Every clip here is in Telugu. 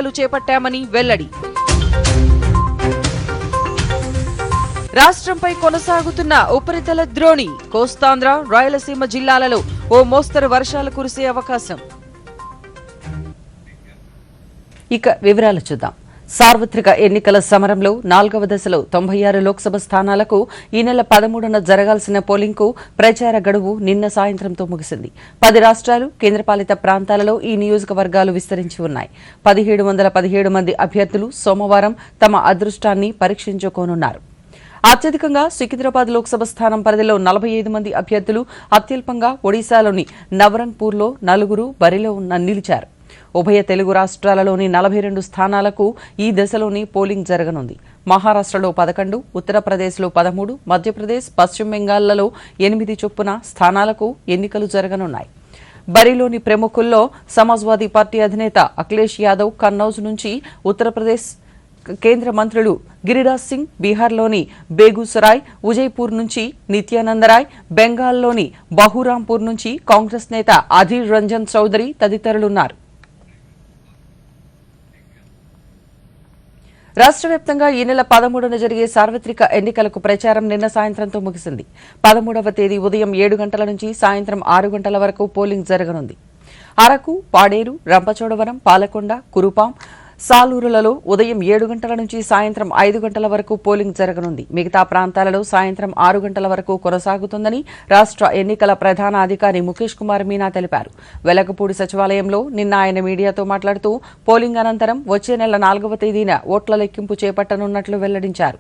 చేపట్టామని వెల్లడి. రాష్ట్రంపై కొనసాగుతున్న ఉపరితల ద్రోణి. కోస్తాంధ్ర, రాయలసీమ జిల్లాలలో ఓ మోస్తరు వర్షాలు కురిసే అవకాశం. ఇక వివరాలు చూద్దాం. సార్వత్రిక ఎన్నికల సమరంలో 4వ దశలో 96 లోక్సభ స్థానాలకు ఈ నెల 13న జరగాల్సిన పోలింగ్కు ప్రచార గడువు నిన్న సాయంత్రంతో ముగిసింది. 10 రాష్ట్రాలు, కేంద్రపాలిత ప్రాంతాలలో ఈ నియోజకవర్గాలు విస్తరించి ఉన్నాయి. 1717 మంది అభ్యర్థులు సోమవారం తమ అదృష్టాన్ని పరీక్షించుకోనున్నారు. అత్యధికంగా సికింద్రాబాద్ లోక్సభ స్థానం పరిధిలో 45 మంది అభ్యర్థులు, అత్యల్పంగా ఒడిశాలోని నవరంగ్పూర్లో 4 బరిలో నిలిచారు. ఉభయ తెలుగు రాష్ట్రాలలోని 42 స్థానాలకు ఈ దశలోని పోలింగ్ జరగనుంది. మహారాష్ట్రలో 11, ఉత్తరప్రదేశ్లో 13, మధ్యప్రదేశ్, పశ్చిమ బెంగాల్లో 8 చొప్పున స్థానాలకు ఎన్నికలు జరగనున్నాయి. బరిలోని ప్రముఖుల్లో సమాజ్వాదీ పార్టీ అధినేత అఖిలేష్ యాదవ్ కన్నౌజ్ నుంచి, ఉత్తరప్రదేశ్ కేంద్ర మంత్రులు గిరిరాజ్ సింగ్, బీహార్లోని బేగూసరాయ్, ఉజయ్పూర్ నుంచి నిత్యానందరాయ్, బెంగాల్లోని బహురాంపూర్ నుంచి కాంగ్రెస్ నేత అధీర్ రంజన్ చౌదరి తదితరులున్నారు. రాష్ట్ర వ్యాప్తంగా ఈ నెల 13న జరిగే సార్వత్రిక ఎన్నికలకు ప్రచారం నిన్న సాయంత్రంతో ముగిసింది. 13వ తేదీ ఉదయం 7 గంటల నుంచి సాయంత్రం 6 గంటల వరకు పోలింగ్ జరగనుంది. అరకు, పాడేరు, రంపచోడవరం, పాలకొండ, కురుపాం, సాలూరులలో ఉదయం 7 గంటల నుంచి సాయంత్రం 5 గంటల వరకు పోలింగ్ జరగనుంది. మిగతా ప్రాంతాలలో సాయంత్రం 6 గంటల వరకు కొనసాగుతుందని రాష్ట్ర ఎన్నికల ప్రధాన అధికారి ముఖేష్ కుమార్ మీనా తెలిపారు. వెలగపూడి సచివాలయంలో నిన్న ఆయన మీడియాతో మాట్లాడుతూ పోలింగ్ అనంతరం వచ్చే నెల 4వ తేదీన ఓట్ల లెక్కింపు చేపట్టనున్నట్లు వెల్లడించారు.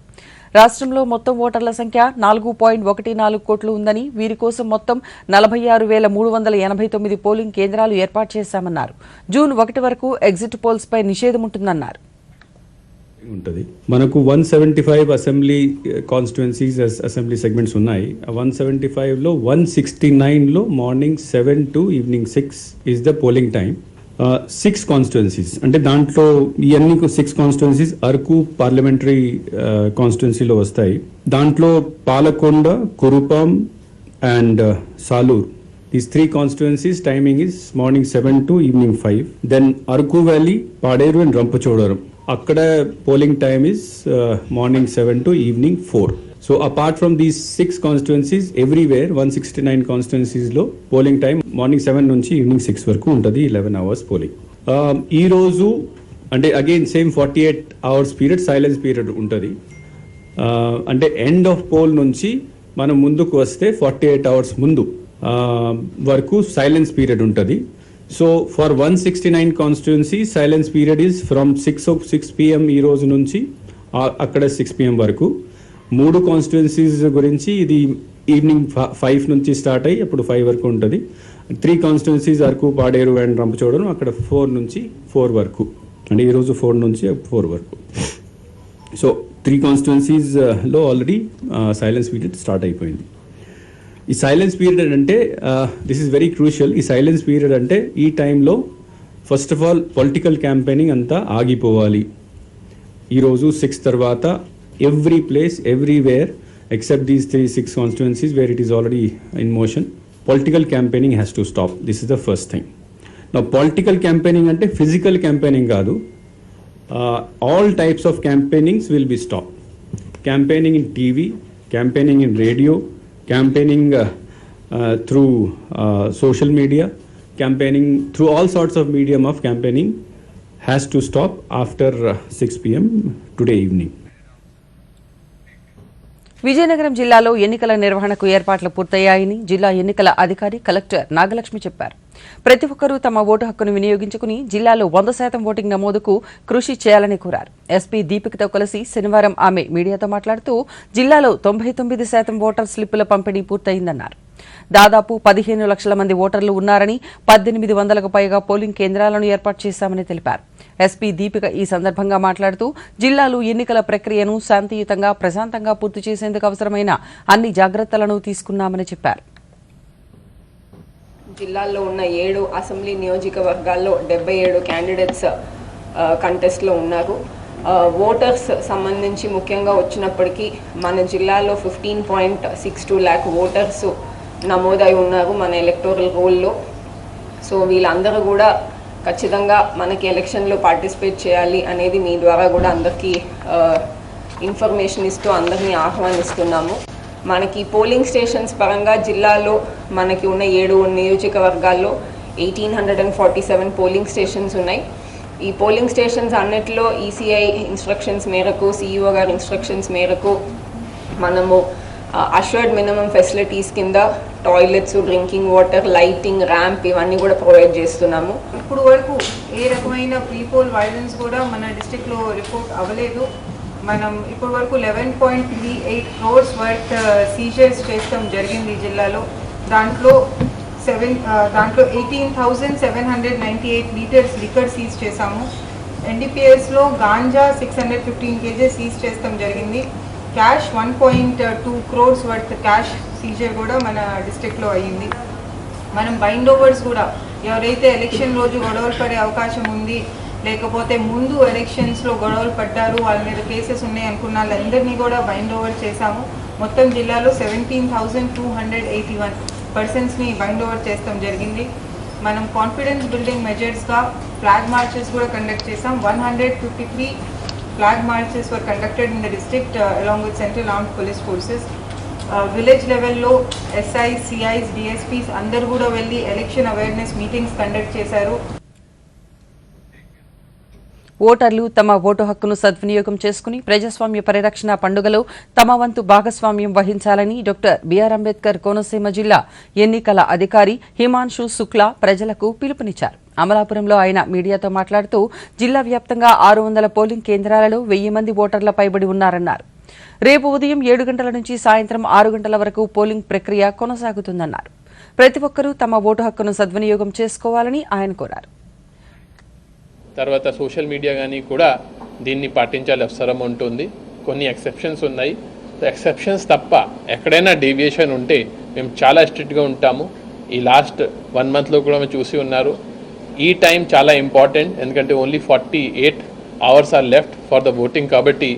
రాష్ట్రంలో మొత్తం ఓటర్ల సంఖ్య 4.14 కోట్లు ఉందని, వీరి కోసం మొత్తం 46,389 పోలింగ్ కేంద్రాలు ఏర్పాటు చేశామన్నారు. జూన్ 1 వరకు ఎగ్జిట్ పోల్స్ పై నిషేధం ఉంటుందన్నారు. మనకు 175 అసెంబ్లీ కాన్స్టిట్యుయెన్సీస్ అసెంబ్లీ సెగ్మెంట్స్ ఉన్నాయి. 175 లో 169 లో morning 7 to evening 6 is the polling time. 6 constituencies అంటే దాంట్లో ఇవన్నీ 6 కాన్స్టిట్యుయెన్సీస్ అరకు పార్లమెంటరీ కాన్స్టిట్యుయెన్సీలో వస్తాయి. దాంట్లో Palakonda, Kurupam and Salur, these 3 constituencies timing is morning 7 to evening 5. Then Arku Valley, Paderu and Rampachodaram, akkada polling time is morning 7 to evening 4. So apart from these 6 constituencies, everywhere 169 constituencies lo polling time morning 7 nunchi evening 6 varaku untadi, 11 hours polling. Ee roju ante again same 48 hours period silence period untadi. Ante end of poll nunchi manam munduku vaste 48 hours mundu వరకు సైలెన్స్ పీరియడ్ ఉంటుంది. So for 169 constituency silence period is from 6 PM ఈ రోజు నుంచి అక్కడ 6 PM వరకు. 3 కాన్స్టిట్యుయెన్సీస్ గురించి ఇది ఈవినింగ్ 5 నుంచి స్టార్ట్ అయ్యి అప్పుడు 5 వరకు ఉంటుంది. 3 కాన్స్టిట్యుయెన్సీస్ అరకు, పాడేరు అండ్ రంపచోడవరం అక్కడ 4 నుంచి 4 వరకు, అంటే ఈరోజు 4 నుంచి 4 వరకు. సో 3 కాన్స్టిట్యుయెన్సీస్లో ఆల్రెడీ సైలెన్స్ పీరియడ్ స్టార్ట్ అయిపోయింది. ఈ సైలెన్స్ పీరియడ్ అంటే దిస్ ఈస్ వెరీ క్రూషియల్. ఈ సైలెన్స్ పీరియడ్ అంటే ఈ టైంలో first of all political campaigning అంతా ఆగిపోవాలి. ఈరోజు 6 తర్వాత every place everywhere except these 6 constituencies where it is already in motion, political campaigning has to stop. This is the first thing. నా పొలిటికల్ క్యాంపెయినింగ్ అంటే ఫిజికల్ క్యాంపెయినింగ్ కాదు. All types of campaignings will be stop. Campaigning in TV, campaigning in radio, campaigning through social media, campaigning through all sorts of medium of campaigning has to stop after 6 PM today evening. Vizianagaram జిల్లాలో ఎన్నికల నిర్వహణకు ఏర్పాట్లు పూర్తయ్యాయని జిల్లా ఎన్నికల అధికారి కలెక్టర్ నాగలక్ష్మి చెప్పారు. ప్రతి ఒక్కరూ తమ ఓటు హక్కును వినియోగించుకుని జిల్లాలో 100% ఓటింగ్ నమోదుకు కృషి చేయాలని కోరారు. ఎస్పీ దీపికతో కలిసి శనివారం ఆమె మీడియాతో మాట్లాడుతూ జిల్లాలో 99% ఓటర్ స్లిప్పుల పంపిణీ పూర్తయిందన్నారు. దాదాపు 15 లక్షల మంది ఓటర్లు ఉన్నారని, 1800కు పైగా పోలింగ్ కేంద్రాలను ఏర్పాటు చేశామని తెలిపారు. ఎస్పీ దీపిక ఈ సందర్భంగా మాట్లాడుతూ జిల్లాలో ఎన్నికల ప్రక్రియను శాంతియుతంగా, ప్రశాంతంగా పూర్తి చేసేందుకు అవసరమైన అన్ని జాగ్రత్తలను తీసుకున్నామని చెప్పారు. జిల్లాలో ఉన్న 7 అసెంబ్లీ నియోజకవర్గాల్లో 77 క్యాండిడేట్స్ కంటెస్ట్లో ఉన్నారు. ఓటర్స్ సంబంధించి ముఖ్యంగా వచ్చినప్పటికీ మన జిల్లాలో 15.62 lakh ఓటర్స్ నమోదై ఉన్నారు మన ఎలక్టోరల్ రోల్లో. సో వీళ్ళందరూ కూడా ఖచ్చితంగా మనకి ఎలక్షన్లో పార్టిసిపేట్ చేయాలి అనేది మీ ద్వారా కూడా అందరికీ ఇన్ఫర్మేషన్ ఇస్తూ అందరినీ ఆహ్వానిస్తున్నాము. మనకి పోలింగ్ స్టేషన్స్ పరంగా జిల్లాలో మనకి ఉన్న 7 నియోజకవర్గాల్లో 1847 పోలింగ్ స్టేషన్స్ ఉన్నాయి. ఈ పోలింగ్ స్టేషన్స్ అన్నిటిలో ఈసీఐ ఇన్స్ట్రక్షన్స్ మేరకు, సిఇఓ గారి ఇన్స్ట్రక్షన్స్ మేరకు మనము అష్యూర్డ్ మినిమం ఫెసిలిటీస్ కింద toilets, drinking water, lighting, ramp ఇవన్నీ కూడా ప్రొవైడ్ చేస్తున్నాము. ఇప్పుడు వరకు ఏ రకమైన ప్రీపోల్ వైలెన్స్ కూడా మన డిస్ట్రిక్ట్లో రిపోర్ట్ అవ్వలేదు. మనం ఇప్పుడు వరకు 11.38 crores వర్త్ సీజర్స్ చేస్తాం జరిగింది జిల్లాలో. దాంట్లో 18,798 లీటర్స్ లిక్కర్ సీజ్ చేసాము. ఎన్డీపీఎస్లో గాంజా 615 kgs సీజ్ చేస్తాం జరిగింది. Cash 1.2 crores worth cash seizure కూడా మన డిస్ట్రిక్ట్లో అయ్యింది. మనం బైండ్ ఓవర్స్ కూడా ఎవరైతే ఎలక్షన్ రోజు గొడవలు పడే అవకాశం ఉంది, లేకపోతే ముందు ఎలక్షన్స్లో గొడవలు పడ్డారు, వాళ్ళ మీద కేసెస్ ఉన్నాయి అనుకున్న వాళ్ళందరినీ కూడా బైండ్ ఓవర్ చేశాము. మొత్తం జిల్లాలో 17,281 పర్సన్స్ని బైండ్ ఓవర్ చేస్తాం జరిగింది. మనం కాన్ఫిడెన్స్ బిల్డింగ్ మెజర్స్గా ఫ్లాగ్ మార్చెస్ కూడా కండక్ట్ చేసాం. 153 flag marches were conducted in the district along with central armed police forces. Village లెవెల్లో ఎస్ఐస్, సిఐస్, డిఎస్పీస్ అందరూ కూడా వెళ్ళి ఎలక్షన్ అవేర్నెస్ మీటింగ్స్ కండక్ట్ చేశారు. ఓటర్లు తమ ఓటు హక్కును సద్వినియోగం చేసుకుని ప్రజాస్వామ్య పరిరక్షణ పండుగలో తమ వంతు భాగస్వామ్యం వహించాలని డాక్టర్ బిఆర్ అంబేద్కర్ కోనసీమ జిల్లా ఎన్నికల అధికారి హిమాంశు శుక్లా ప్రజలకు పిలుపునిచ్చారు. అమలాపురంలో ఆయన మీడియాతో మాట్లాడుతూ జిల్లా వ్యాప్తంగా 600 పోలింగ్ కేంద్రాలలో 1000 మంది ఓటర్ల పైబడి ఉన్నారన్నారు. రేపు ఉదయం 7 గంటల నుంచి సాయంత్రం 6 గంటల వరకు పోలింగ్ ప్రక్రియ కొనసాగుతుందన్నారు. ప్రతి ఒక్కరూ తమ ఓటు హక్కును సద్వినియోగం చేసుకోవాలని ఆయన కోరారు. తర్వాత సోషల్ మీడియా కానీ కూడా దీన్ని పాటించాల్సిన అవసరం ఉంటుంది. కొన్ని ఎక్సెప్షన్స్ ఉన్నాయి. ఎక్సెప్షన్స్ తప్ప ఎక్కడైనా డీవియేషన్ ఉంటే మేము చాలా స్ట్రిక్ట్గా ఉంటాము. ఈ లాస్ట్ 1 monthలో కూడా మేము చూసి ఉన్నారు. ఈ టైం చాలా ఇంపార్టెంట్, ఎందుకంటే only 48 hours are left for the voting. కాబట్టి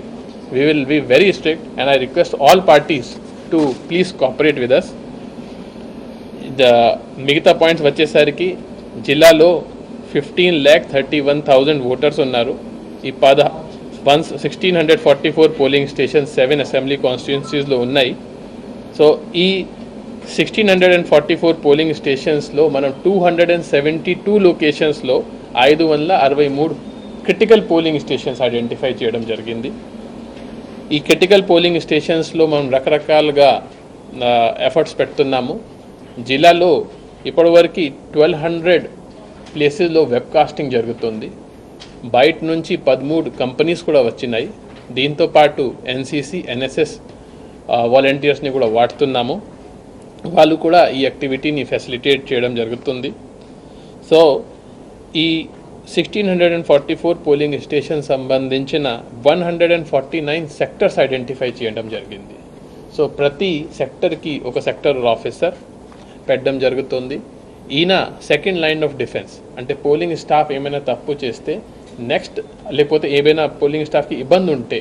we will be very strict and I request all parties to please cooperate with us. మిగతా పాయింట్స్ వచ్చేసరికి జిల్లాలో 15,31,000 ఓటర్స్ ఉన్నారు. ఈ 1644 పోలింగ్ స్టేషన్స్ 7 అసెంబ్లీ కాన్స్టిట్యున్సీస్లో ఉన్నాయి. సో ఈ 1644 పోలింగ్ స్టేషన్స్లో మనం 272 లొకేషన్స్లో 563 క్రిటికల్ పోలింగ్ స్టేషన్స్ ఐడెంటిఫై చేయడం జరిగింది. ఈ క్రిటికల్ పోలింగ్ స్టేషన్స్లో మనం రకరకాలుగా ఎఫర్ట్స్ పెడుతున్నాము. జిల్లాలో ఇప్పటివరకు 1200 ప్లేసెస్లో వెబ్కాస్టింగ్ జరుగుతుంది. బయట నుంచి 13 కంపెనీస్ కూడా వచ్చినాయి. దీంతోపాటు ఎన్సీసీ, ఎన్ఎస్ఎస్ వాలంటీర్స్ని కూడా వాడుతున్నాము. వాళ్ళు కూడా ఈ యాక్టివిటీని ఫెసిలిటేట్ చేయడం జరుగుతుంది. సో ఈ 1644 పోలింగ్ స్టేషన్ సంబంధించిన 149 సెక్టర్స్ ఐడెంటిఫై చేయడం జరిగింది. సో ప్రతి సెక్టర్కి ఒక సెక్టర్ ఆఫీసర్ పెట్టడం జరుగుతుంది. ఈయన సెకండ్ లైన్ ఆఫ్ డిఫెన్స్, అంటే పోలింగ్ స్టాఫ్ ఏమైనా తప్పు చేస్తే నెక్స్ట్, లేకపోతే ఏమైనా పోలింగ్ స్టాఫ్కి ఇబ్బంది ఉంటే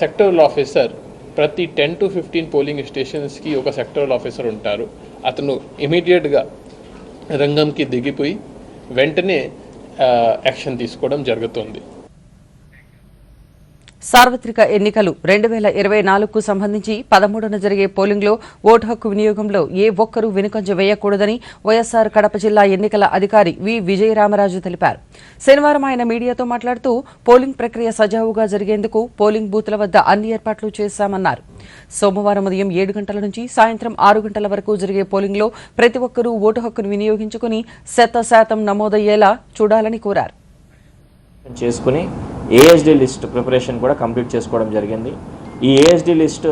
సెక్టరల్ ఆఫీసర్ ప్రతి 10 to 15 పోలింగ్ స్టేషన్స్కి ఒక సెక్టరల్ ఆఫీసర్ ఉంటారు. అతను ఇమీడియట్గా రంగంకి దిగిపోయి వెంటనే యాక్షన్ తీసుకోవడం జరుగుతుంది. సార్వత్రిక ఎన్నికలు 2024కు సంబంధించి 13న జరిగే పోలింగ్లో ఓటు హక్కు వినియోగంలో ఏ ఒక్కరూ వెనుకంజ వేయకూడదని వైఎస్సార్ కడప జిల్లా ఎన్నికల అధికారి వి విజయరామరాజు తెలిపారు. శనివారం ఆయన మీడియాతో మాట్లాడుతూ పోలింగ్ ప్రక్రియ సజావుగా జరిగేందుకు పోలింగ్ బూత్ల వద్ద అన్ని ఏర్పాట్లు చేశామన్నారు. సోమవారం ఉదయం 7 గంటల నుంచి సాయంత్రం 6 గంటల వరకు జరిగే పోలింగ్లో ప్రతి ఒక్కరూ ఓటు హక్కును వినియోగించుకుని 100% నమోదయ్యేలా చూడాలని కోరారు. చేసుకుని ఏఎస్డి లిస్ట్ ప్రిపరేషన్ కూడా కంప్లీట్ చేసుకోవడం జరిగింది. ఈ ఏఎస్డి లిస్టు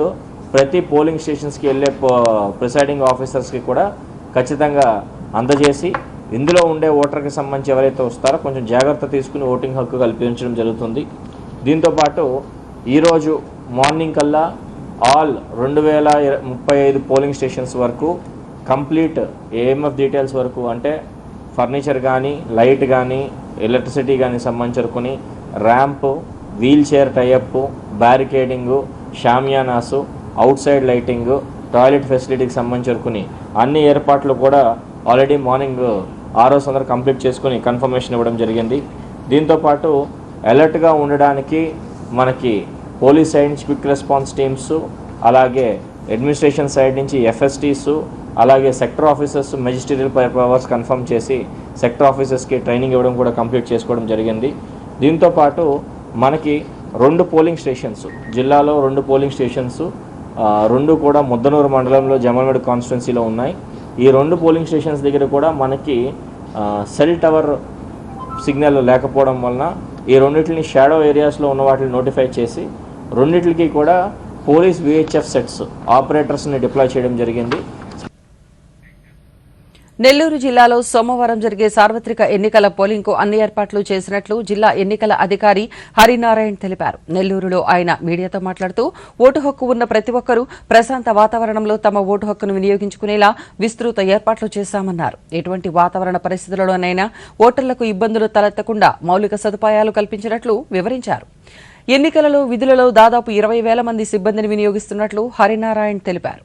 ప్రతి పోలింగ్ స్టేషన్స్కి వెళ్ళే ప్రిసైడింగ్ ఆఫీసర్స్కి కూడా ఖచ్చితంగా అందజేసి ఇందులో ఉండే ఓటర్కి సంబంధించి ఎవరైతే వస్తారో కొంచెం జాగ్రత్త తీసుకుని ఓటింగ్ హక్కు కల్పించడం జరుగుతుంది. దీంతోపాటు ఈరోజు మార్నింగ్ కల్లా ఆల్ 2035 పోలింగ్ స్టేషన్స్ వరకు కంప్లీట్ ఏఎంఎఫ్ డీటెయిల్స్ వరకు, అంటే ఫర్నిచర్ కానీ, లైట్ కానీ, ఎలక్ట్రిసిటీ కానీ సంబంధించుకొని ramp, wheelchair tie up, barricading, shamianas, outside lighting, toilet ఫెసిలిటీకి సంబంధించుకొని అన్ని ఏర్పాట్లు కూడా ఆల్రెడీ మార్నింగ్ ROs అందరూ కంప్లీట్ చేసుకొని కన్ఫర్మేషన్ ఇవ్వడం జరిగింది. దీంతోపాటు అలర్ట్గా ఉండడానికి మనకి పోలీస్ సైడ్ నుంచి క్విక్ రెస్పాన్స్ టీమ్స్, అలాగే అడ్మినిస్ట్రేషన్ సైడ్ నుంచి FSTs, అలాగే sector officers magisterial powers confirm చేసి సెక్టర్ ఆఫీసర్స్కి ట్రైనింగ్ ఇవ్వడం కూడా కంప్లీట్ చేసుకోవడం జరిగింది. దీంతోపాటు మనకి 2 పోలింగ్ స్టేషన్స్, జిల్లాలో 2 పోలింగ్ స్టేషన్స్, 2 కూడా ముద్దనూరు మండలంలో జమల్మేడ్ కాన్స్టిట్యున్సీలో ఉన్నాయి. ఈ 2 పోలింగ్ స్టేషన్స్ దగ్గర కూడా మనకి సెల్ టవర్ సిగ్నల్ లేకపోవడం వలన ఈ రెండింటిని షాడో ఏరియాస్లో ఉన్న వాటిని నోటిఫై చేసి రెండింటికి కూడా పోలీస్ VHF సెట్స్ ఆపరేటర్స్ని డిప్లాయ్ చేయడం జరిగింది. నెల్లూరు జిల్లాలో సోమవారం జరిగే సార్వత్రిక ఎన్నికల పోలింగ్కు అన్ని ఏర్పాట్లు చేసినట్లు జిల్లా ఎన్నికల అధికారి హరినారాయణ్ తెలిపారు. నెల్లూరులో ఆయన మీడియాతో మాట్లాడుతూ ఓటు హక్కు ఉన్న ప్రతి ఒక్కరూ ప్రశాంత వాతావరణంలో తమ ఓటు హక్కును వినియోగించుకునేలా విస్తృత ఏర్పాట్లు చేశామన్నారు. ఎటువంటి వాతావరణ పరిస్థితుల్లోనైనా ఓటర్లకు ఇబ్బందులు తలెత్తకుండా మౌలిక సదుపాయాలు కల్పించినట్లు వివరించారు. ఎన్నికలలో విధులలో దాదాపు 20,000 మంది సిబ్బందిని వినియోగిస్తున్నట్లు హరినారాయణ్ తెలిపారు.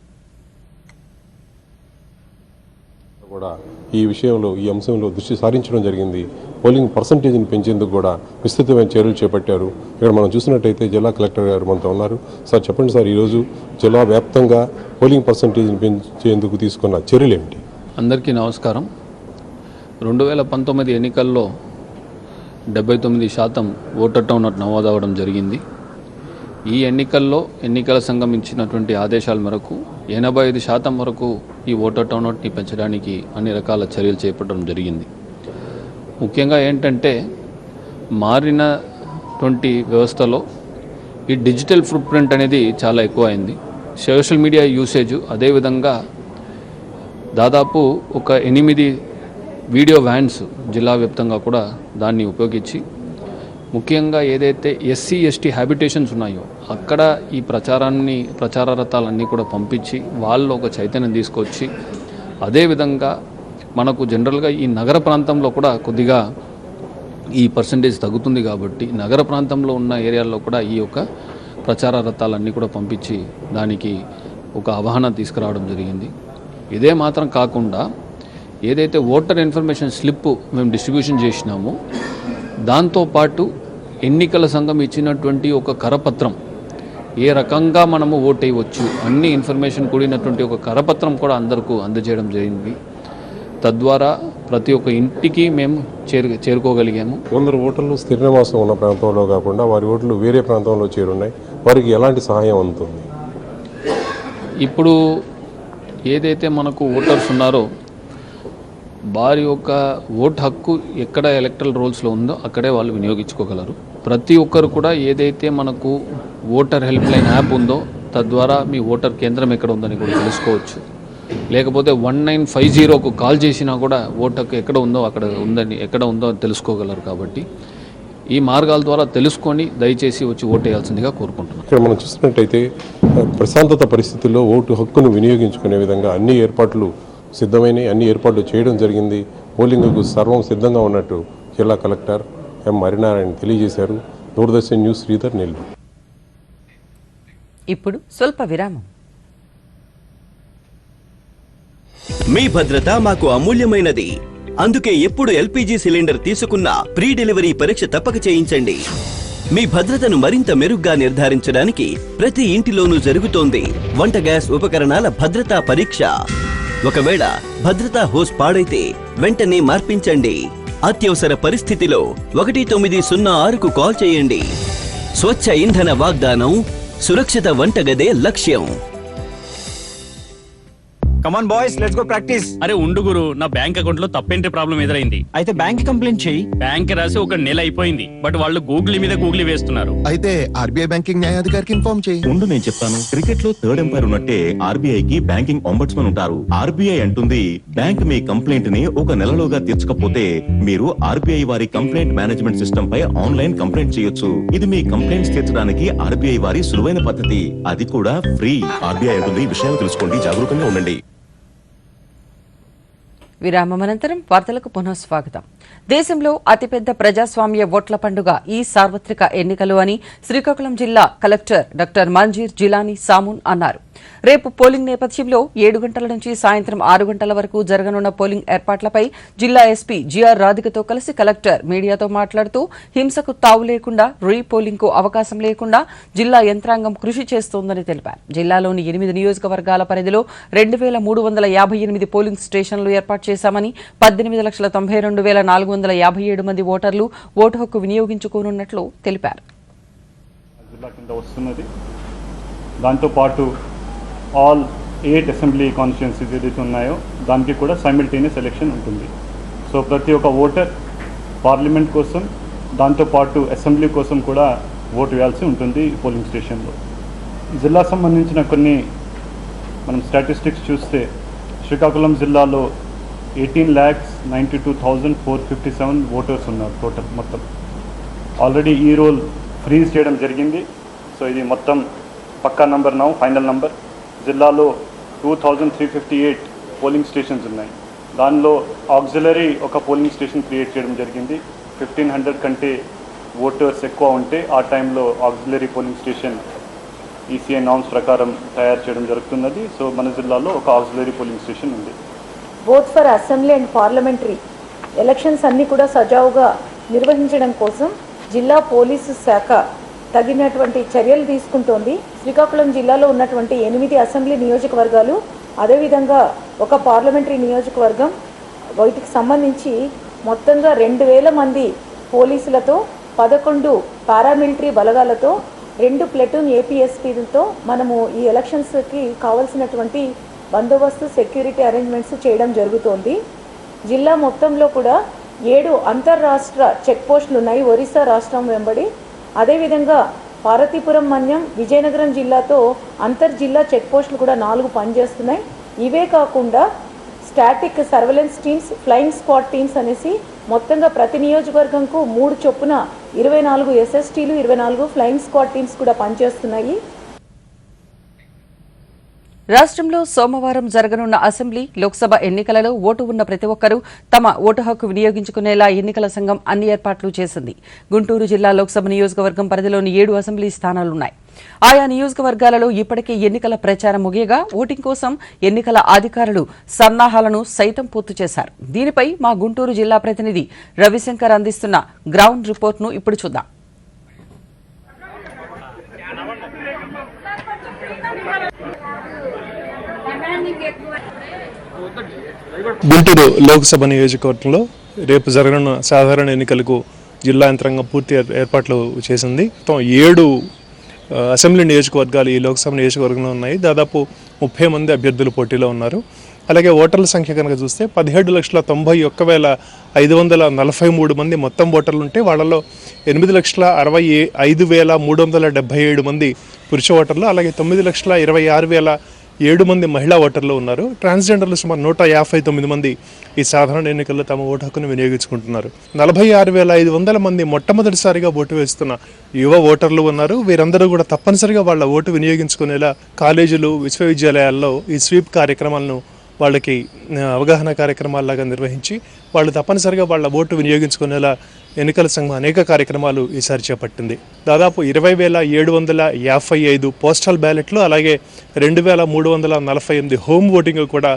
కూడా ఈ విషయంలో ఈ అంశంలో దృష్టి సారించడం జరిగింది. పోలింగ్ పర్సంటేజ్ని పెంచేందుకు కూడా విస్తృతమైన చర్యలు చేపట్టారు. ఇక్కడ మనం చూసినట్టయితే జిల్లా కలెక్టర్ గారు మనతో ఉన్నారు. సార్ చెప్పండి సార్, ఈరోజు జిల్లా వ్యాప్తంగా పోలింగ్ పర్సంటేజ్ని పెంచేందుకు తీసుకున్న చర్యలు ఏమిటి? అందరికీ నమస్కారం. 2019 ఎన్నికల్లో 79% ఓటర్ టర్నౌట్ నమోదవడం జరిగింది. ఈ ఎన్నికల్లో ఎన్నికల సంఘం ఇచ్చినటువంటి ఆదేశాల మేరకు 85% వరకు ఈ ఓటర్ టర్నౌట్ని పెంచడానికి అన్ని రకాల చర్యలు చేపట్టడం జరిగింది. ముఖ్యంగా ఏంటంటే మారినటువంటి వ్యవస్థలో ఈ డిజిటల్ ఫుట్ ప్రింట్ అనేది చాలా ఎక్కువ అయింది. సోషల్ మీడియా యూసేజ్, అదేవిధంగా దాదాపు ఒక 8 వీడియో వ్యాన్స్ జిల్లా వ్యాప్తంగా కూడా దాన్ని ఉపయోగించి ముఖ్యంగా ఏదైతే SC ST హ్యాబిటేషన్స్ ఉన్నాయో అక్కడ ఈ ప్రచార రథాలన్నీ కూడా పంపించి వాళ్ళు ఒక చైతన్యం తీసుకొచ్చి, అదేవిధంగా మనకు జనరల్గా ఈ నగర ప్రాంతంలో కూడా కొద్దిగా ఈ పర్సంటేజ్ తగ్గుతుంది కాబట్టి నగర ప్రాంతంలో ఉన్న ఏరియాల్లో కూడా ఈ యొక్క ప్రచార రథాలన్నీ కూడా పంపించి దానికి ఒక అవగాహన తీసుకురావడం జరిగింది. ఇదే మాత్రం కాకుండా ఏదైతే ఓటర్ ఇన్ఫర్మేషన్ స్లిప్ మేము డిస్ట్రిబ్యూషన్ చేసినామో దాంతోపాటు ఎన్నికల సంఘం ఇచ్చినటువంటి ఒక కరపత్రం, ఏ రకంగా మనము ఓటేయవచ్చు అన్ని ఇన్ఫర్మేషన్ కూడినటువంటి ఒక కరపత్రం కూడా అందరికీ అందజేయడం జరిగింది. తద్వారా ప్రతి ఒక్క ఇంటికి మేము చేరుకోగలిగాము. కొందరు ఓటర్లు స్థిర నివాసం ఉన్న ప్రాంతంలో కాకుండా వారి ఓట్లు వేరే ప్రాంతంలో చేరున్నాయి. వారికి ఎలాంటి సహాయం అందుతుంది? ఇప్పుడు ఏదైతే మనకు ఓటర్స్ ఉన్నారో వారి యొక్క ఓటు హక్కు ఎక్కడ ఎలక్టరల్ రోల్స్లో ఉందో అక్కడే వాళ్ళు వినియోగించుకోగలరు. ప్రతి ఒక్కరు కూడా ఏదైతే మనకు ఓటర్ హెల్ప్ లైన్ యాప్ ఉందో తద్వారా మీ ఓటర్ కేంద్రం ఎక్కడ ఉందని కూడా తెలుసుకోవచ్చు. లేకపోతే 1950కు కాల్ చేసినా కూడా ఓటు హక్కు ఎక్కడ ఉందో అక్కడ ఉందని, ఎక్కడ ఉందో తెలుసుకోగలరు. కాబట్టి ఈ మార్గాల ద్వారా తెలుసుకొని దయచేసి వచ్చి ఓటేయాల్సిందిగా కోరుకుంటున్నాను. ఇక్కడ మనం చూసినట్టయితే ప్రశాంతత పరిస్థితుల్లో ఓటు హక్కును వినియోగించుకునే విధంగా అన్ని ఏర్పాట్లు సిద్ధమైన అన్ని ఏర్పాట్లు చేయడం జరిగింది. పోలింగ్కు సర్వం సిద్ధంగా ఉన్నట్టు జిల్లా కలెక్టర్ ఎం హరినారాయణ తెలియజేశారు. దూరదర్శన్ న్యూస్ శ్రీధర్, నెల్లూరు. ఇప్పుడు స్వల్ప విరామం. మీ భద్రత మాకు అమూల్యమైనది. అందుకే ఎప్పుడు LPG సిలిండర్ తీసుకున్నా ప్రీ డెలివరీ పరీక్ష తప్పక చేయించండి. మీ భద్రతను మరింత మెరుగ్గా నిర్ధారించడానికి ప్రతి ఇంటిలోనూ జరుగుతోంది వంట గ్యాస్ ఉపకరణాల భద్రతా పరీక్ష. ఒకవేళ భద్రతా హోస్ పాడైతే వెంటనే మార్పించండి. అత్యవసర పరిస్థితిలో 1906కు కాల్ చేయండి. స్వచ్ఛ ఇంధన వాగ్దానం, సురక్షిత వంటగదే లక్ష్యం. Come on boys, let's go practice. అరే ఉండు గురు, నా బ్యాంక్ అకౌంట్ లో తప్పేంటి ప్రాబ్లం ఎదురైంది. అయితే బ్యాంక్ కంప్లైంట్ చేయి. బ్యాంక్ రాసి 1 నెల అయిపోయింది, బట్ వాళ్ళు గూగుల్ మీద గూగుల్ వేస్తున్నారు. అయితే RBI బ్యాంకింగ్ న్యాయాధికారికి ఇన్ఫార్మ్ చేయి. ఉండు నేను చెప్తాను. క్రికెట్ లో థర్డ్ ఎంపైర్ ఉన్నట్టే RBI కి బ్యాంకింగ్ అంబడ్స్మన్ ఉంటారు. RBI అంటుంది బ్యాంక్ మీ కంప్లైంట్ ని 1 నెలలోగా తీర్చకపోతే మీరు RBI వారి కంప్లైంట్ మేనేజ్మెంట్ సిస్టమ్ పై ఆన్లైన్ కంప్లైంట్ చేయొచ్చు. ఇది మీ కంప్లైంట్స్ తీర్చడానికి RBI వారి సులువైన పద్ధతి, అది కూడా ఫ్రీ. RBI అంటుంది విషయాలు తెలుసుకోండి, జాగరూకంగా ఉండండి. విరామం అనంతరం వార్తలకు పునఃస్వాగతం. దేశంలో అతిపెద్ద ప్రజాస్వామ్య ఓట్ల పండుగ ఈ సార్వత్రిక ఎన్నికలు అని శ్రీకాకుళం జిల్లా కలెక్టర్ డాక్టర్ మంజీర్ జిలానీ సామూన్ అన్నారు. రేపు పోలింగ్ నేపథ్యంలో 7 గంటల నుంచి సాయంత్రం 6 గంటల వరకు జరగనున్న పోలింగ్ ఏర్పాట్లపై జిల్లా ఎస్పీ జిఆర్ రాధికతో కలిసి కలెక్టర్ మీడియాతో మాట్లాడుతూ హింసకు తావు లేకుండా రీపోలింగ్ కు అవకాశం లేకుండా జిల్లా యంత్రాంగం కృషి చేస్తోందని తెలిపారు. జిల్లాలోని 8 నియోజకవర్గాల పరిధిలో 2358 పోలింగ్ స్టేషన్లు ఏర్పాటు చేశామని 18,92,457 మంది ఓటర్లు ఓటు హక్కు వినియోగించుకోనున్నట్లు తెలిపారు. దాంతోపాటు ఆల్ 8 అసెంబ్లీ కాన్స్టిట్యున్సీస్ ఏదైతే ఉన్నాయో దానికి కూడా సైమిల్టేనియస్ ఎలక్షన్ ఉంటుంది. సో ప్రతి ఒక్క ఓటర్ పార్లమెంట్ కోసం దాంతోపాటు అసెంబ్లీ కోసం కూడా ఓటు వేయాల్సి ఉంటుంది పోలింగ్ స్టేషన్లో. జిల్లా సంబంధించిన కొన్ని మనం స్టాటిస్టిక్స్ చూస్తే శ్రీకాకుళం జిల్లాలో 18,92,457 ఓటర్స్ ఉన్నారు టోటల్ మొత్తం. ఆల్రెడీ ఈ రోల్ ఫ్రీజ్ చేయడం జరిగింది. సో ఇది మొత్తం పక్కా నంబర్ నౌ ఫైనల్ నంబర్. జిల్లాలో 2,358 పోలింగ్ స్టేషన్స్ ఉన్నాయి. దానిలో ఆక్సిలరీ ఒక పోలింగ్ స్టేషన్ క్రియేట్ చేయడం జరిగింది. 1,500 కంటే ఓటర్స్ ఎక్కువ ఉంటే ఆ టైంలో auxiliary polling station ECI norms ప్రకారం తయారు చేయడం జరుగుతున్నది. సో మన జిల్లాలో ఒక ఆక్సిలరీ పోలింగ్ స్టేషన్ ఉంది. Both for assembly and parliamentary elections అన్నీ కూడా సజావుగా నిర్వహించడం కోసం జిల్లా పోలీసు శాఖ తగినటువంటి చర్యలు తీసుకుంటోంది. శ్రీకాకుళం జిల్లాలో ఉన్నటువంటి 8 అసెంబ్లీ నియోజకవర్గాలు, అదేవిధంగా ఒక పార్లమెంటరీ నియోజకవర్గం, వీటికి సంబంధించి మొత్తంగా 2,000 మంది పోలీసులతో 11 పారామిలిటరీ బలగాలతో 2 ప్లెటూన్ ఏపీఎస్పీలతో మనము ఈ ఎలక్షన్స్కి కావాల్సినటువంటి బందోబస్తు సెక్యూరిటీ అరేంజ్మెంట్స్ చేయడం జరుగుతోంది. జిల్లా మొత్తంలో కూడా 7 అంతర్రాష్ట్ర చెక్ పోస్టులు ఉన్నాయి ఒరిస్సా రాష్ట్రం వెంబడి. అదేవిధంగా పార్వతీపురం, మన్యం, విజయనగరం జిల్లాతో అంతర్జిల్లా చెక్ పోస్టులు కూడా 4 పనిచేస్తున్నాయి. ఇవే కాకుండా static surveillance teams, flying squad teams అనేసి మొత్తంగా ప్రతి నియోజకవర్గంకు 3 చొప్పున 24 ఎస్ఎస్టీలు, 24 ఫ్లయింగ్ స్క్వాడ్ టీమ్స్ కూడా పనిచేస్తున్నాయి. రాష్ట్రంలో సోమవారం జరగనున్న అసెంబ్లీ, లోక్సభ ఎన్నికలలో ఓటు ఉన్న ప్రతి ఒక్కరూ తమ ఓటు హక్కు వినియోగించుకునేలా ఎన్నికల సంఘం అన్ని ఏర్పాట్లు చేసింది. గుంటూరు జిల్లా లోక్సభ నియోజకవర్గం పరిధిలోని 7 అసెంబ్లీ స్థానాలున్నాయి. ఆయా నియోజకవర్గాలలో ఇప్పటికే ఎన్నికల ప్రచారం ముగియగా ఓటింగ్ కోసం ఎన్నికల అధికారులు సన్నాహాలను సైతం పూర్తి చేశారు. దీనిపై మా గుంటూరు జిల్లా ప్రతినిధి రవిశంకర్ అందిస్తున్న గ్రౌండ్ రిపోర్ట్ను ఇప్పుడు చూద్దాం. గుంటూరు లోక్సభ నియోజకవర్గంలో రేపు జరగనున్న సాధారణ ఎన్నికలకు జిల్లా యంత్రాంగం పూర్తి ఏర్పాట్లు చేసింది. మొత్తం 7 అసెంబ్లీ నియోజకవర్గాలు ఈ లోక్సభ నియోజకవర్గంలో ఉన్నాయి. దాదాపు 30 మంది అభ్యర్థులు పోటీలో ఉన్నారు. అలాగే ఓటర్ల సంఖ్య కనుక చూస్తే 17,91,543 మంది మొత్తం ఓటర్లు ఉంటే వాళ్ళలో 8,65,377 మంది పురుష ఓటర్లు, అలాగే 9,26,7 మంది మహిళా ఓటర్లు ఉన్నారు. ట్రాన్స్జెండర్లు సుమారు 159 మంది ఈ సాధారణ ఎన్నికల్లో తమ ఓటు హక్కును వినియోగించుకుంటున్నారు. 46,500 మంది మొట్టమొదటిసారిగా ఓటు వేస్తున్న యువ ఓటర్లు ఉన్నారు. వీరందరూ కూడా తప్పనిసరిగా వాళ్ళ ఓటు వినియోగించుకునేలా కాలేజీలు, విశ్వవిద్యాలయాల్లో ఈ స్వీప్ కార్యక్రమాలను వాళ్ళకి అవగాహన కార్యక్రమాల్లాగా నిర్వహించి వాళ్ళు తప్పనిసరిగా వాళ్ళ ఓటు వినియోగించుకునేలా ఎన్నికల సంఘం అనేక కార్యక్రమాలు ఈసారి చేపట్టింది. దాదాపు 20,755 పోస్టల్ బ్యాలెట్లు, అలాగే 2,348 హోమ్ ఓటింగ్ కూడా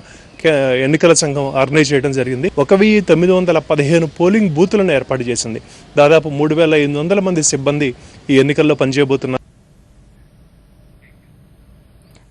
ఎన్నికల సంఘం ఆర్గనైజ్ చేయడం జరిగింది. 1,915 పోలింగ్ బూతులను ఏర్పాటు చేసింది. దాదాపు 3,800 మంది సిబ్బంది ఈ ఎన్నికల్లో పనిచేయబోతున్నారు.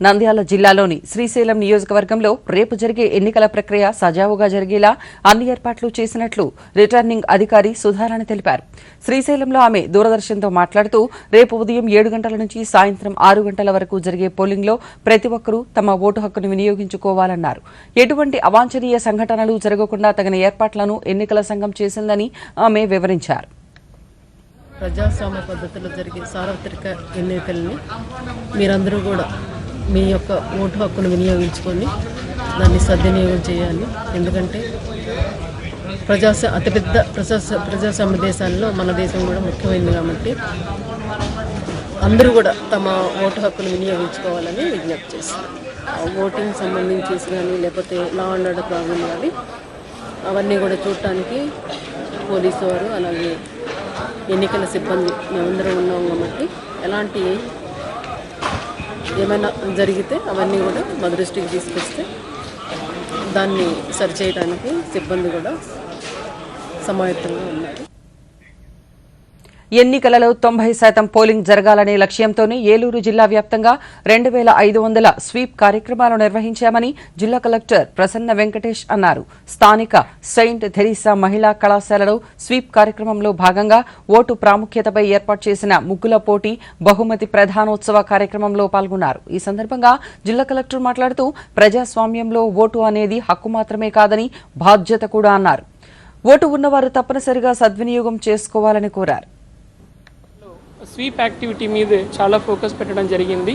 నంద్యాల జిల్లాలోని శ్రీశైలం నియోజకవర్గంలో రేపు జరిగే ఎన్నికల ప్రక్రియ సజావుగా జరిగేలా అన్ని ఏర్పాట్లు చేసినట్లు రిటర్నింగ్ అధికారి సుధారాణి తెలిపారు. శ్రీశైలంలో ఆమె దూరదర్శన్తో మాట్లాడుతూ రేపు ఉదయం 7 గంటల నుంచి సాయంత్రం 6 గంటల వరకు జరిగే పోలింగ్లో ప్రతి ఒక్కరూ తమ ఓటు హక్కును వినియోగించుకోవాలన్నారు. ఎటువంటి అవాంఛనీయ సంఘటనలు జరగకుండా తగిన ఏర్పాట్లను ఎన్నికల సంఘం చేసిందని ఆమె వివరించారు. ప్రజాస్వామ్య పద్ధతిలో జరిగే సార్వత్రిక ఎన్నికల్ని మీరందరూ కూడా మీ యొక్క ఓటు హక్కును వినియోగించుకొని దాన్ని సద్వినియోగం చేయాలి. ఎందుకంటే అతిపెద్ద ప్రజాస్వామ్య దేశాల్లో మన దేశం కూడా ముఖ్యమైనది కాబట్టి అందరూ కూడా తమ ఓటు హక్కును వినియోగించుకోవాలని విజ్ఞప్తి చేస్తారు. ఓటింగ్ సంబంధించి కానీ లేకపోతే లా అండ్ ఆర్డర్ ప్రాబ్లం కానీ అవన్నీ కూడా చూడటానికి పోలీసు వారు అలాగే ఎన్నికల సిబ్బంది మేమందరం ఉన్నాం కాబట్టి ఎలాంటి ఏమైనా జరిగితే అవన్నీ కూడా మా దృష్టికి తీసుకొస్తే దాన్ని సరిచేయడానికి సిబ్బంది కూడా సమాయత్తంగా ఉన్నారు. ఎన్నికలలో 90% పోలింగ్ జరగాలనే లక్ష్యంతోనే ఏలూరు జిల్లా వ్యాప్తంగా 2500 స్వీప్ కార్యక్రమాలు నిర్వహించామని జిల్లా కలెక్టర్ ప్రసన్న వెంకటేష్ అన్నారు. స్థానిక సెయింట్ థెరీసా మహిళా కళాశాలలో స్వీప్ కార్యక్రమంలో భాగంగా ఓటు ప్రాముఖ్యతపై ఏర్పాటు చేసిన ముగ్గుల పోటీ బహుమతి ప్రధానోత్సవ కార్యక్రమంలో పాల్గొన్నారు. ఈ సందర్భంగా జిల్లా కలెక్టర్ మాట్లాడుతూ ప్రజాస్వామ్యంలో ఓటు అనేది హక్కు మాత్రమే కాదని బాధ్యత కూడా అన్నారు. ఓటు ఉన్నవారు తప్పనిసరిగా సద్వినియోగం చేసుకోవాలని కోరారు. స్వీప్ యాక్టివిటీ మీద చాలా ఫోకస్ పెట్టడం జరిగింది.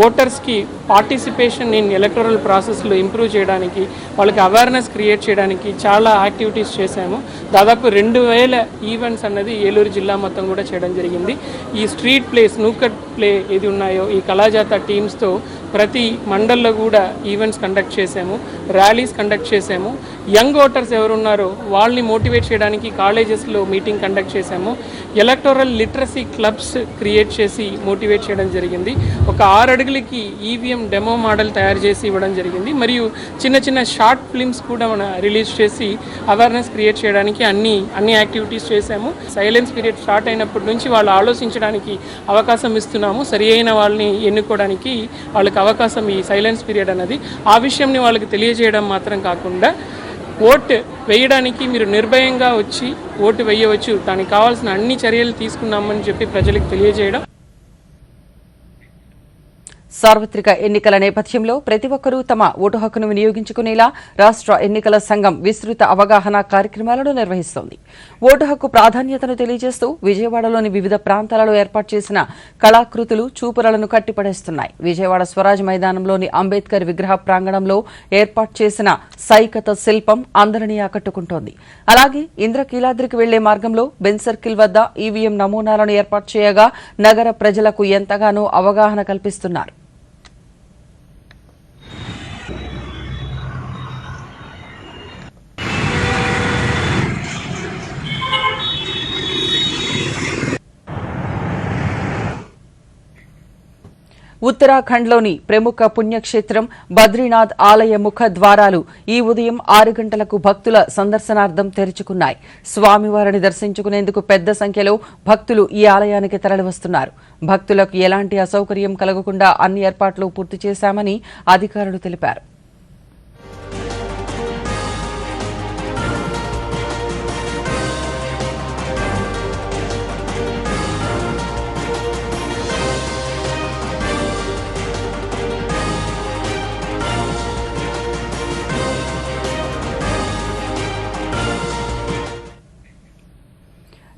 ఓటర్స్కి పార్టిసిపేషన్ ఇన్ ఎలక్టరల్ ప్రాసెస్లో ఇంప్రూవ్ చేయడానికి, వాళ్ళకి అవేర్నెస్ క్రియేట్ చేయడానికి చాలా యాక్టివిటీస్ చేశాము. దాదాపు 2000 ఈవెంట్స్ అన్నది ఏలూరు జిల్లా మొత్తం కూడా చేయడం జరిగింది. ఈ స్ట్రీట్ ప్లే, స్నూకర్ ప్లే ఏది ఉన్నాయో ఈ కళాజాత టీమ్స్తో ప్రతి మండల్లో కూడా ఈవెంట్స్ కండక్ట్ చేశాము, ర్యాలీస్ కండక్ట్ చేశాము. యంగ్ ఓటర్స్ ఎవరున్నారో వాళ్ళని మోటివేట్ చేయడానికి కాలేజెస్లో మీటింగ్ కండక్ట్ చేశాము. ఎలక్టోరల్ లిటరసీ క్లబ్స్ క్రియేట్ చేసి మోటివేట్ చేయడం జరిగింది. ఒక 6 అడుగులకి ఈవీఎం డెమో మోడల్ తయారు చేసి ఇవ్వడం జరిగింది. మరియు చిన్న చిన్న షార్ట్ ఫిల్మ్స్ కూడా మనం రిలీజ్ చేసి అవేర్నెస్ క్రియేట్ చేయడానికి అన్ని యాక్టివిటీస్ చేశాము. సైలెన్స్ పీరియడ్ స్టార్ట్ అయినప్పటి నుంచి వాళ్ళు ఆలోచించడానికి అవకాశం ఇస్తున్నాము. సరి అయిన వాళ్ళని ఎన్నుకోవడానికి వాళ్ళకి అవకాశం ఈ సైలెన్స్ పీరియడ్ అన్నది. ఆ విషయంని వాళ్ళకి తెలియజేయడం మాత్రం కాకుండా ఓటు వేయడానికి మీరు నిర్భయంగా వచ్చి ఓటు వేయవచ్చు, దానికి కావాల్సిన అన్ని చర్యలు తీసుకున్నామని చెప్పి ప్రజలకు తెలియజేయడం. సార్వత్రిక ఎన్నికల నేపథ్యంలో ప్రతి ఒక్కరూ తమ ఓటు హక్కును వినియోగించుకునేలా రాష్ట్ర ఎన్నికల సంఘం విస్తృత అవగాహన కార్యక్రమాలను నిర్వహిస్తోంది. ఓటు హక్కు ప్రాధాన్యతను తెలియజేస్తూ విజయవాడలోని వివిధ ప్రాంతాలలో ఏర్పాటు చేసిన కళాకృతులు చూపులను కట్టిపడేస్తున్నాయి. విజయవాడ స్వరాజ్ మైదానంలోని అంబేద్కర్ విగ్రహ ప్రాంగణంలో ఏర్పాటు చేసిన సైకత శిల్పం అందరినీ ఆకట్టుకుంటోంది. అలాగే ఇంద్రకీలాద్రికి వెళ్లే మార్గంలో బెన్ సర్కిల్ వద్ద ఈవీఎం నమూనాలను ఏర్పాటు చేయగా నగర ప్రజలకు ఎంతగానో అవగాహన కల్పిస్తున్నారు. ఉత్తరాఖండ్లోని ప్రముఖ పుణ్యక్షేత్రం బద్రీనాథ్ ఆలయ ముఖ ద్వారాలు ఈ ఉదయం 6 గంటలకు భక్తుల సందర్శనార్థం తెరుచుకున్నాయి. స్వామివారిని దర్శించుకునేందుకు పెద్ద సంఖ్యలో భక్తులు ఈ ఆలయానికి తరలివస్తున్నారు. భక్తులకు ఎలాంటి అసౌకర్యం కలగకుండా అన్ని ఏర్పాట్లు పూర్తి చేశామని అధికారులు తెలిపారు.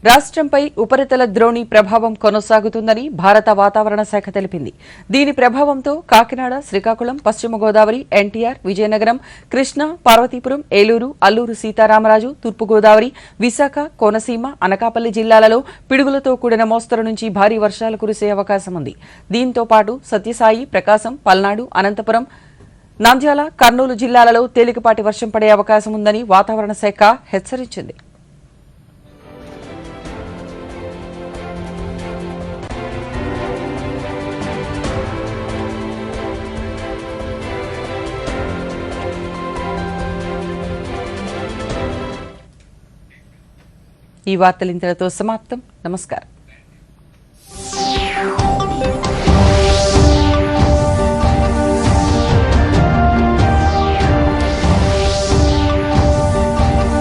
రాష్ట్రంపై ఉపరితల ద్రోణి ప్రభావం కొనసాగుతుందని భారత వాతావరణ శాఖ తెలిపింది. దీని ప్రభావంతో కాకినాడ, శ్రీకాకుళం, పశ్చిమ గోదావరి, ఎన్టీఆర్, విజయనగరం, కృష్ణా, పార్వతీపురం, ఏలూరు, అల్లూరు సీతారామరాజు, తూర్పుగోదావరి, విశాఖ, కోనసీమ, అనకాపల్లి జిల్లాలలో పిడుగులతో కూడిన మోస్తరు నుంచి భారీ వర్షాలు కురిసే అవకాశం ఉంది. దీంతో పాటు సత్యసాయి, ప్రకాశం, పల్నాడు, అనంతపురం, నంద్యాల, కర్నూలు జిల్లాలలో తేలికపాటి వర్షం పడే అవకాశం ఉందని వాతావరణ శాఖ హెచ్చరించింది. ఈ వార్తలు ఇంతటితో సమాప్తం. నమస్కారం.